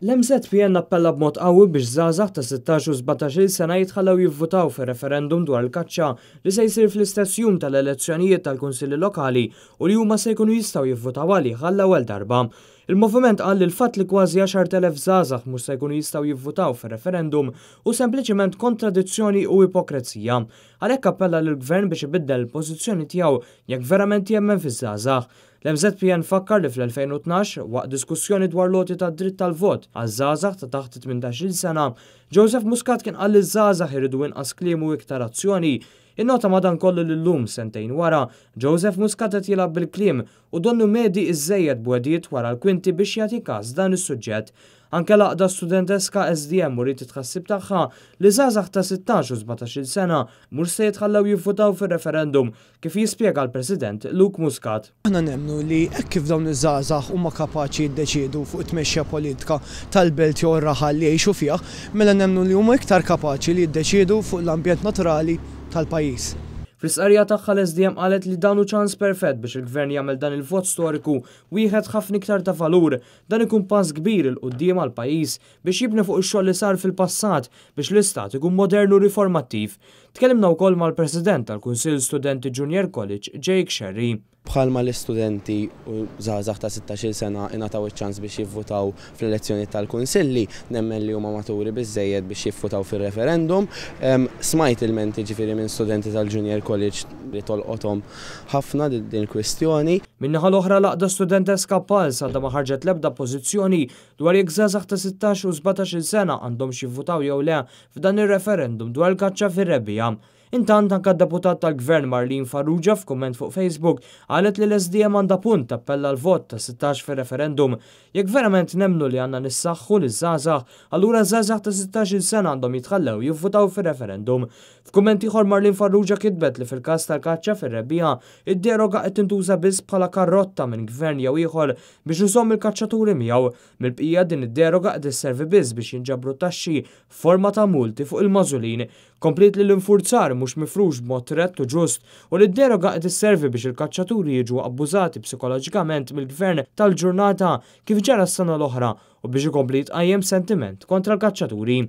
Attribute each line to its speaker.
Speaker 1: L-MZPN appella b'mod qawwi biex żgħażagħ ta' 16 u 17-il sena jitħallew jivvutaw fir-referendum dwar il-kaċċa li se jsir fl-istess jum tal-elezzjonijiet tal-Kunsilli Lokali u li huma se jkunu jistgħu jivvutaw għalih għall-ewwel darba. Il-moviment qal li l-fatt li kważi 10,000 żgħażagħ mhux se jkunu jistgħu jivvutaw fir-referendum u sempliċement kontradizzjoni u ipokrezija. Għalhekk appella lill-Gvern biex ibiddel il-pożizzjoni tiegħu jekk verament jemmen fiż-żgħażagħ. L-MZPN fakkar li fl-2012 waqt diskussjoni dwar loti ta' dritt tal-vot għaż-żgħażagħ ta' taħt 18-il sena, Joseph Muscat kien qal li ż-żgħażagħ iridu inqas kliem u iktar azzjoni. Innota madankollu l-lum sentejn wara, Joseph Muscat qed jilgħab bil-kliem u donnu medi iżżejjed b'wedijiet wara l-kwinti biex jagħti każ dan is-suġġett. Anke l-Għaqda Studenteska SDM urid titħassib tagħha li żgħażagħ ta' 16 u 17-il sena mhux se jitħallew jivvutaw fir-referendum kif jispjega l-President Luke Muscat.
Speaker 2: Aħna nemmnu li hekk kif dawn iż-żgħażagħ huma kapaċi jiddeċiedu fuq it-tmexxija politika tal-belt jew ir-raħal li jgħixu fiha, mela nemmnu li huma iktar kapaċi li jiddeċiedu fuq l-ambjent naturali tal-pajjiż.
Speaker 1: Fl-isqarrija tagħha l-SDM qalet li dan hu ċans perfett biex il-Gvern jagħmel dan il-vot storiku wieħed ħafna iktar ta' valur, dan ikun pass kbir il quddiem għall-pajjiż biex jibni fuq ix-xogħol li sar fil-passat biex l-Istat ikun modernu riformattiv. Tkellimna wkoll mal-President tal-Kunsill Studenti Junior College, Jake Sherry.
Speaker 3: Bħalma l-istudenti u żgħażagħ ta' 16-il sena ingħataw iċ-ċans biex jivvutaw fl-elezzjoni tal-Kunsilli, nemmen li huma maturi biżżejjed biex jivvutaw fir-referendum. Smajt il-menti ġifieri minn studenti tal-Junior College li tolqothom ħafna din il-kwestjoni.
Speaker 1: Min-naħa l-oħra l-Għaqda Studenteska Pals għadha ma ħarġet l-ebda pożizzjoni dwar jekk żgħażagħ ta' 16 u 17-il sena għandhom jivvutaw jew le f'dan ir-referendum dwar il-kaċċa fir-rebbija. Intant anke d-deputat tal-Gvern Marlene Farrugia f'kumment fuq Facebook qalet li l-SDM għandha punt tappella l-vot ta' 16 fir-referendum. Jekk verament nemmnu li għandna nissaħħu liż-żgħażagħ, allura żgħażagħ ta' 16-il sena għandhom jitħallew jivvutaw fir-referendum. F'kumment ieħor Marlene Farrugia kitbet li fil-każ tal-kaċċa fir-rebbija id-deroga qed tintuża biss bħala karrotta minn gvern jew ieħor biex iżomm il-kaċċaturi miegħu. Mill-bqija din id-deroga qed isservi biss biex jinġabru taxxi f'forma ta' multi fuq il-magħżulin. Komplit li l-infurzar mhux mifrux b'mod rett u ġust u li d-deroga qed isservi biex il-kaċċaturi jiġu abbużati psikoloġikament mill-Gvern tal-ġurnata kif ġara s-sena l-oħra u biex ikompli tqajjem sentiment kontra l-kaċċaturi.